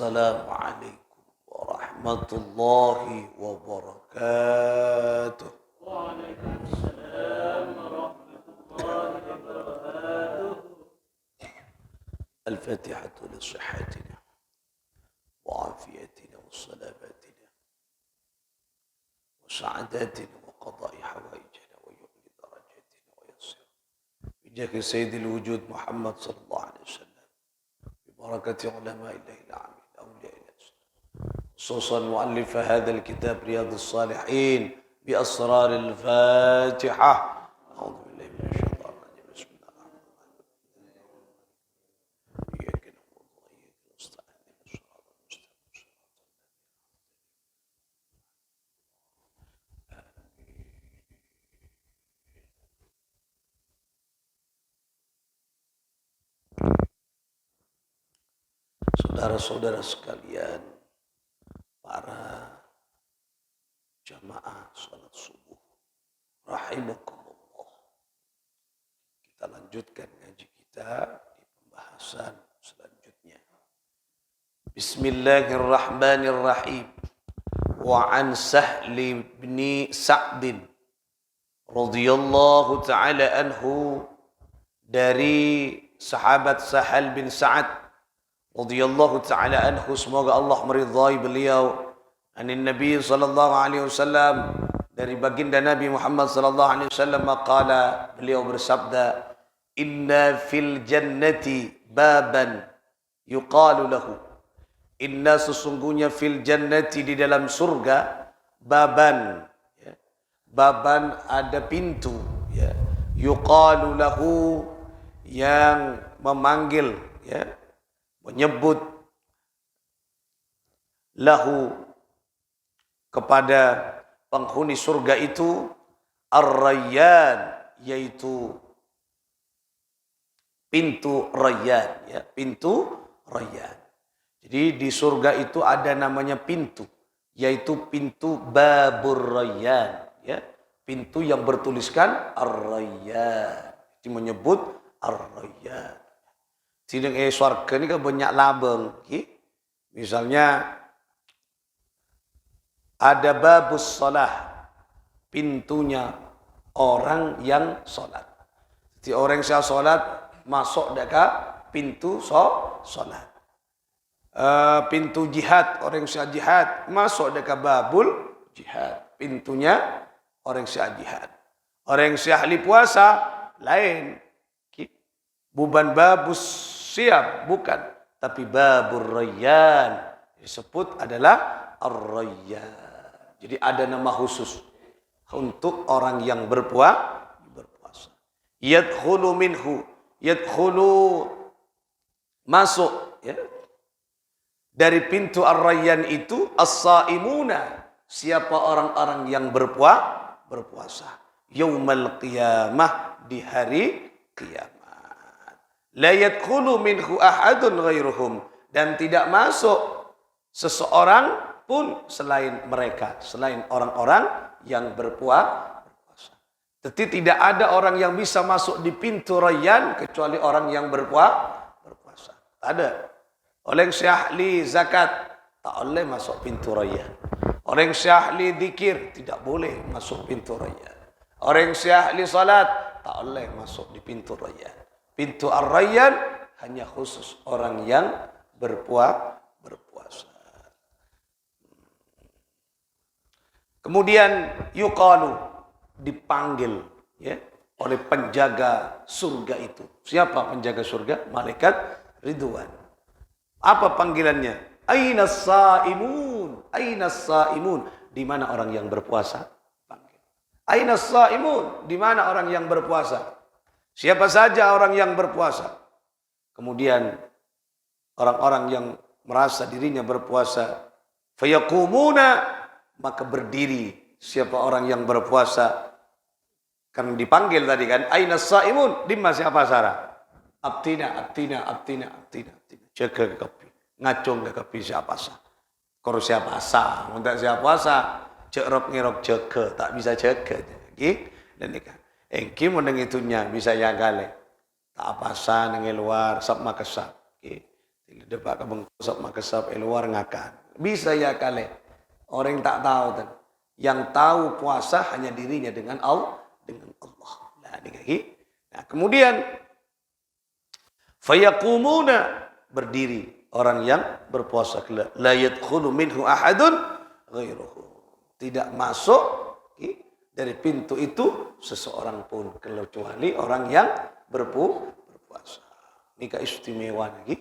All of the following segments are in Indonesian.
Assalamualaikum warahmatullahi wabarakatuh. Waalaikumsalam warahmatullahi wabarakatuh. Al-Fatihatu li sihhatina wa afiyatina wa salamatina wa sa'adatina wa qada'i hawaijana wa yu'li darajatina wa yassir bijaki sayyidil wujud Muhammad sallallahu alaihi wasallam ببركة علماء الله العامين أولياء الله خصوصا مؤلف هذا الكتاب رياض الصالحين بأسرار الفاتحة أعوذ بالله من الشيطان الرجيم بسم الله الرحمن الرحيم إياك نعبد وإياك نستعين اهدنا الصراط المستقيم Saudara-saudara sekalian, para jamaah salat subuh, rahimakumullah. Kita lanjutkan ngaji kita di pembahasan selanjutnya. Bismillahirrahmanirrahim. Wa an Sahli bin Sa'd radhiyallahu taala anhu, dari sahabat Sahal bin Sa'ad radhiyallahu ta'ala anhu, semoga Allah meridhai beliau, anin Nabi sallallahu alaihi wasallam, dari baginda Nabi Muhammad sallallahu alaihi wasallam, qala, beliau bersabda, inna fil jannati baban yuqalu lahu, inna sesungguhnya fil jannati, di dalam surga, baban, ya, baban ada pintu, ya, yuqalu lahu, yang memanggil, ya, menyebut lahu, kepada penghuni surga itu, ar-rayyan, yaitu pintu rayyan, ya, pintu rayyan. Jadi di surga itu ada namanya pintu, yaitu pintu babur rayyan, ya, pintu yang bertuliskan ar-rayyan, itu menyebut ar-rayyan. Sidang swarga ni kan banyak labang. Okay? Misalnya ada babus salah, pintunya orang yang solat. Jadi orang yang solat masuk dekat pintu solat. Pintu jihad, orang yang jihad masuk dekat babul jihad, pintunya orang yang jihad. Orang yang ahli puasa lain. Bukan babus siap, bukan, tapi babur rayyan disebut adalah ar-rayyan. Jadi ada nama khusus untuk orang yang berpuasa. Yadkhulu minhu, yadkhulu, masuk, ya, dari pintu ar-rayyan itu as-saimuna, siapa orang-orang yang berpuasa. Yaumal qiyamah, di hari kiamat. La yadkhulu minhu ahadun ghairuhum, dan tidak masuk seseorang pun selain mereka, selain orang-orang yang berpuasa. Jadi tidak ada orang yang bisa masuk di pintu rayyan kecuali orang yang berpuasa. Ada. Orang yang ahli zakat tak boleh masuk pintu rayyan. Orang yang ahli zikir tidak boleh masuk pintu rayyan. Orang yang ahli salat tak boleh masuk di pintu rayyan. Pintu ar-rayyan hanya khusus orang yang berpuasa. Kemudian yuqalu, dipanggil, ya, oleh penjaga surga itu. Siapa penjaga surga? Malaikat Ridwan. Apa panggilannya? Aina saimun? Aina saimun? Di mana orang yang berpuasa? Panggil. Aina saimun? Di mana orang yang berpuasa? Siapa saja orang yang berpuasa. Kemudian orang-orang yang merasa dirinya berpuasa, fayaqumuna, maka berdiri siapa orang yang berpuasa. Kan dipanggil tadi kan, aina saimun? Di mana siapa Sarah? Abtina. Jaga ke kapi, ngacung ke kapi siapa sah. Kalau siapa sah, untuk siapa sah, cerok ngerok jaga, tak bisa jaga. Okay? Dan nikah. Engki meneng itunya bisa jagale. Tak apa sah nengi luar sab makasab. Okay. Tidak dapat ke bengkosap makasap luar ngakan. Bisa ya kali. Orang tak tahu kan. Yang tahu puasa hanya dirinya dengan Allah. Nah, nah kemudian fayaqumuna berdiri orang yang berpuasa la yadkhulu minhu ahadun ghairuhu. Tidak masuk dari pintu itu seseorang pun kecuali orang yang berpuasa. Ini istimewa lagi.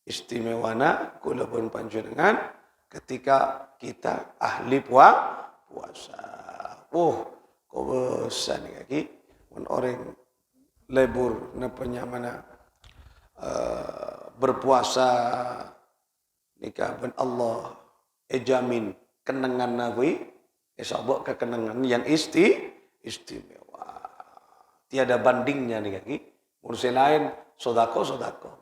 Istimewana kula pun panjenengan ketika kita ahli puasa. Oh, kok besar nih kaki. Orang lebur napanya mana berpuasa nikah ben Allah jamin kenangan nabi sabok kekenangan yang istimewa. Tiada bandingnya nih kaki. Urusan lain sodako.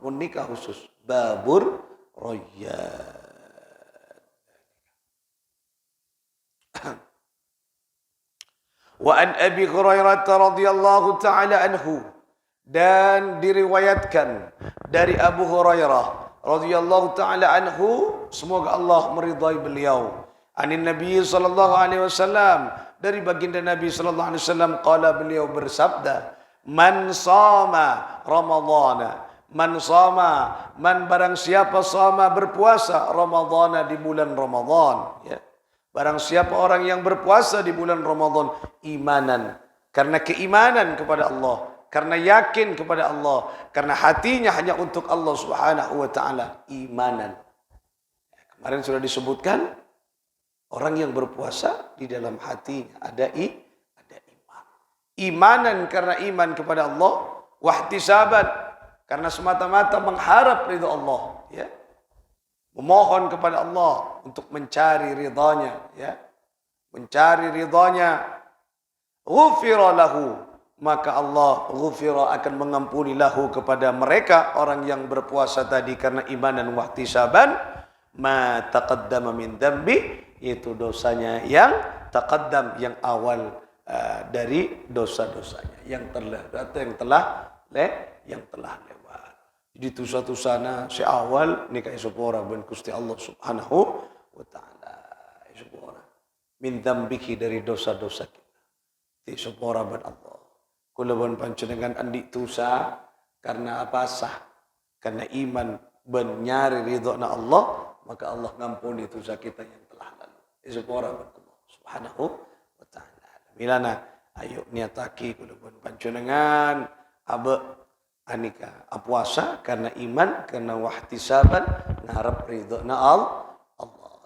Mun nikah khusus babur royyan. Wa an Abi Hurairah radhiyallahu taala anhu, dan diriwayatkan dari Abu Hurairah radhiyallahu taala anhu, semoga Allah meridai beliau, anin Nabi sallallahu alaihi wasallam, dari baginda Nabi sallallahu alaihi wasallam, qala, beliau bersabda, man sama ramadhana, man barang siapa sama berpuasa ramadhana, di bulan Ramadan, ya. Barang siapa orang yang berpuasa di bulan Ramadan imanan, karena keimanan kepada Allah, karena yakin kepada Allah, karena hatinya hanya untuk Allah Subhanahu wa taala, imanan. Kemarin sudah disebutkan orang yang berpuasa di dalam hatinya ada iman. Imanan karena iman kepada Allah, wahtisaban karena semata-mata mengharap ridha Allah, ya. Memohon kepada Allah untuk mencari ridhanya, ya. Mencari ridhanya. Ghufira lahu, maka Allah ghufira akan mengampuni lahu kepada mereka orang yang berpuasa tadi karena iman dan wahtisaban, ma taqaddama min dambi, itu dosanya yang taqaddam, yang awal dari dosa-dosanya yang telah lewat. Jadi tusa-tusana si awal nikah isopora ben Gusti Allah Subhanahu wa taala. Isopora min dzambihi, dari dosa-dosa kita. Isopora ben Allah. Kula ben panjenengan andi tusa karena apa sah? Karena iman ben nyari ridhona Allah, maka Allah ngampuni dosa kita yang telah lalu. Isopora ben Allah Subhanahu wa taala. Milana ayo niataki kula ben panjenengan abe anika puasa karena iman, karena wahtisaban, ngarep ridhona Allah,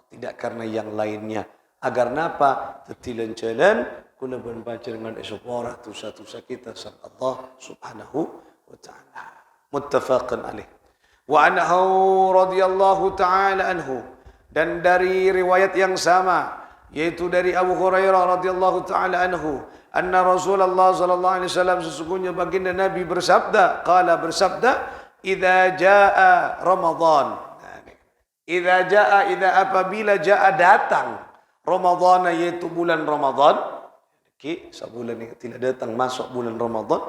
tidak karena yang lainnya. Agar napa? Tetilan jalan kula ben panjenengan esopora tusa-tusa kita sang Allah Subhanahu wa taala. Muttafaqun alaih. Wa anhu radhiyallahu taala anhu, dan dari riwayat yang sama yaitu dari Abu Hurairah radhiyallahu taala anhu, anna Rasulullah sallallahu alaihi wasallam, sesungguhnya baginda Nabi bersabda, qala bersabda, idza jaa Ramadan. Idza apabila jaa datang Ramadan, yaitu bulan Ramadan. Sebulan ini tidak datang masuk bulan Ramadan,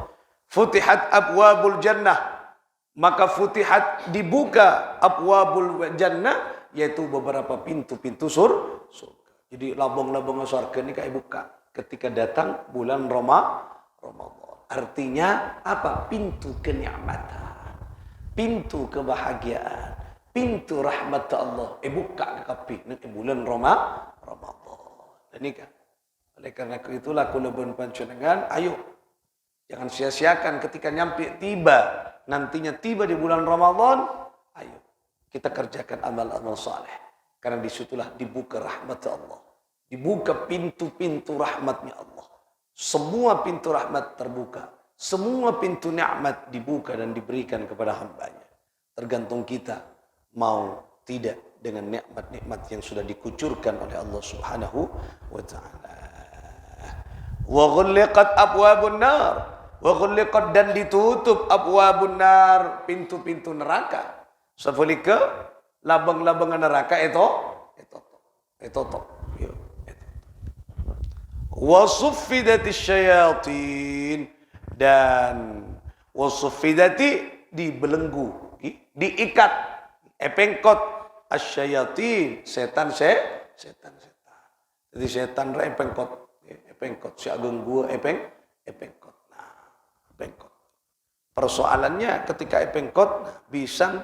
futihat abwabul jannah, maka futihat dibuka abwabul jannah, yaitu beberapa pintu-pintu surga. Jadi labang-labang surga ini kayak buka ketika datang bulan Ramadan. Artinya apa? Pintu kenikmatan, pintu kebahagiaan, pintu rahmat Allah. Buka ke kapi nanti bulan Ramadan. Dan ini kan. Oleh karena itulah kula ben panjenengan, ayo jangan sia-siakan ketika nantinya tiba di bulan Ramadan. Ayo kita kerjakan amal-amal saleh. Karena disitulah dibuka rahmat Allah. Dibuka pintu-pintu rahmatnya Allah. Semua pintu rahmat terbuka. Semua pintu nikmat dibuka dan diberikan kepada hambanya. Tergantung kita mau tidak dengan nikmat-nikmat yang sudah dikucurkan oleh Allah Subhanahu wa taala. Wa ghulliqat abwabun nar. Wa ghulliqat, dan ditutup abwabun nar, pintu-pintu neraka. Safalika labang-labangan neraka itu. Wasuffidatis syayatin, dan wasuffidati dibelenggu, diikat Epengkot asyayatin, setan. Jadi setan ra epengkot si ageng gua epengkot. Nah, epengkot. Persoalannya ketika epengkot bisa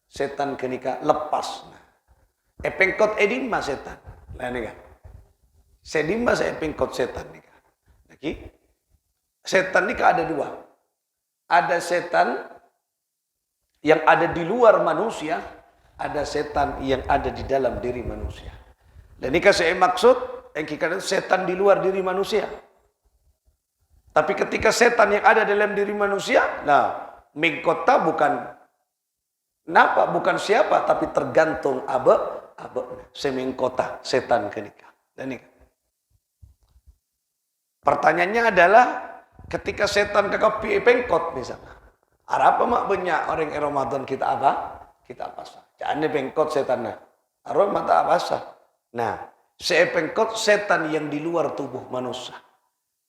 setan kenika lepas. Nah, epengkot edimma setan. Lah nika. Sedimma saya epengkot setan nika. Lagi setan nika ada dua. Ada setan yang ada di luar manusia, ada setan yang ada di dalam diri manusia. Dan ini saya maksud, yang kita setan di luar diri manusia. Tapi ketika setan yang ada dalam diri manusia, nah, mengkota bukan siapa, tapi tergantung abe semengkota setan kenika. Dan ini. Pertanyaannya adalah, ketika setan kekapi pengkot misalnya. Apa mak banyak orang Ramadan kita apa? Kita apa sah? Jangan pengkot setannya. Arwah mata apa sah? Nah, pengkot setan yang di luar tubuh manusia.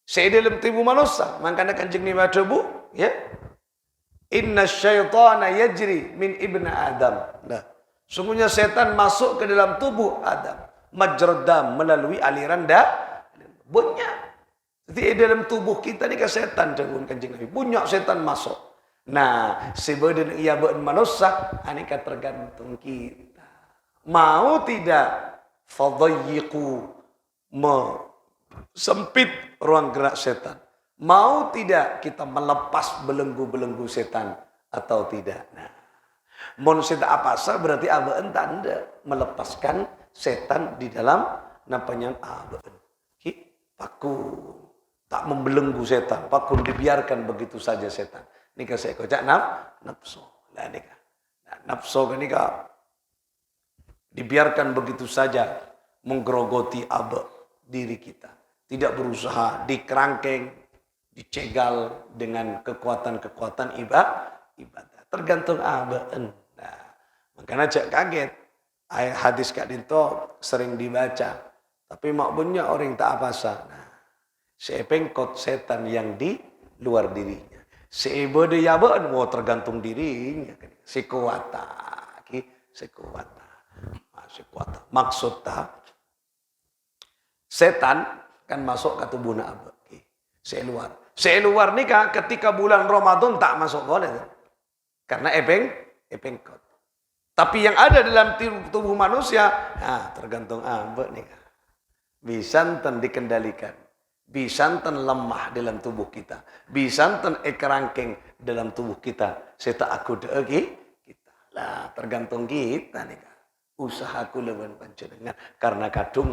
Dalam tubuh manusia, makanya Kanjeng Nabi tubuh, ya. Inna syaitana yajri min ibna Adam. Nah, sungguhnya setan masuk ke dalam tubuh Adam. Majradam melalui aliran banyak. Jadi dalam tubuh kita ni kan setan jagoan Kanjeng Nabi. Banyak setan masuk. Nah, sebadan ia manusia, ini kan tergantung kita. Mau tidak? Fadayyiqu sempit ruang gerak setan. Mau tidak kita melepas belenggu-belenggu setan atau tidak? Nah, mon setan apa sah berarti abaan tanda melepaskan setan di dalam napanya abaan. Paku tak membelenggu setan, paku dibiarkan begitu saja setan. Nika saya kocak nafsu. Lah nika. Nah, nafsu nika dibiarkan begitu saja menggerogoti diri kita. Tidak berusaha dikerangkeng, dicegal dengan kekuatan-kekuatan ibadah. Tergantung abaan. Nah, makanya cak kaget. Ayat hadis Kak Dinto sering dibaca. Tapi makbunnya orang tak apa sah. Nah, sepengkot setan yang di luar dirinya. Seibode yabaan mau tergantung dirinya. Sekuata. Maksud tak setan kan masuk ke tubuh abe. Seluar nikah ketika bulan Ramadan tak masuk boleh. Karena epengkot. Tapi yang ada dalam tubuh manusia, nah, tergantung abe nikah. Bisa dikendalikan. Bisa lemah dalam tubuh kita. Bisa ekerangkeng dalam tubuh kita. Seta aku deegi kita. Lah tergantung kita nih. Usahaku leban panjenengan karena kadung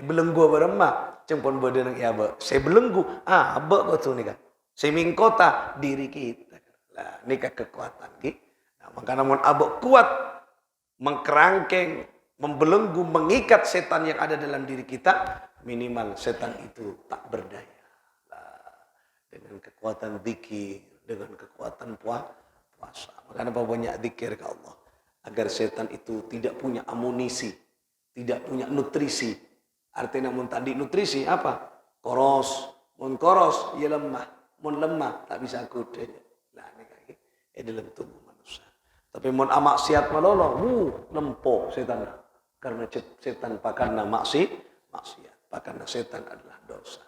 belenggu beremah cempon badan ya ba. Saya belenggu ba betul nih kan. Saya mingkota diri kita. Lah nikah kekuatan ki. Nah, maka namun abak kuat mengkerangkeng, membelenggu, mengikat setan yang ada dalam diri kita, minimal setan itu tak berdaya. Nah, dengan kekuatan zikir, dengan kekuatan puasa. Makanya banyak zikir ke Allah. Agar setan itu tidak punya amunisi, tidak punya nutrisi. Artinya mun tadi nutrisi apa? Mun koros, ia lemah. Mun lemah, tak bisa kuda. Nah, ini dalam tubuh manusia. Tapi mun amaksiat malolo, lempok setan. Karena setan pakarna maksiat. Pakarna setan adalah dosa.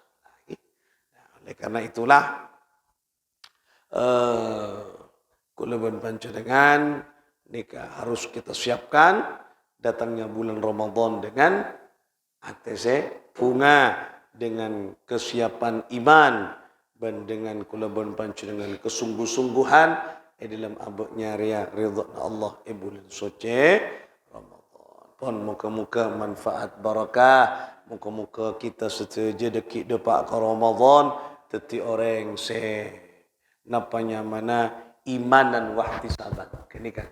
Nah, oleh karena itulah kulaban panjenengan nikah harus kita siapkan datangnya bulan Ramadan dengan ATC bunga, dengan kesiapan iman dan dengan kulaban panjenengan kesungguh-sungguhan dalam abadnya ridha Allah bulan suci Ramadan. Pun muka-muka manfaat barakah, muka-muka kita setuju dekik depak ke Ramadan teti orang napanya mana imanan wahtisaban kenika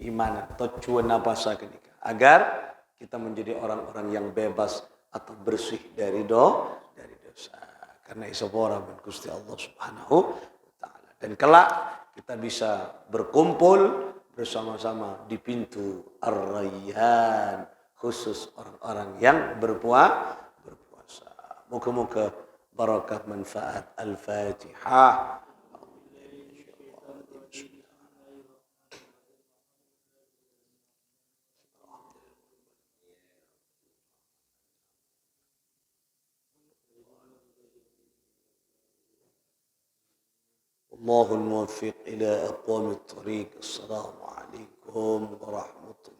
imanan tujuan apa sah kenika agar kita menjadi orang-orang yang bebas atau bersih dari dosa karena isopora bin Gusti Allah Subhanahu wa taala dan kelak kita bisa berkumpul bersama-sama di pintu Ar-Rayyan khusus orang-orang yang berpuasa. Moga-moga barakah manfaat Al-Fatihah. الله الموفق إلى أقوام الطريق. السلام عليكم ورحمة الله.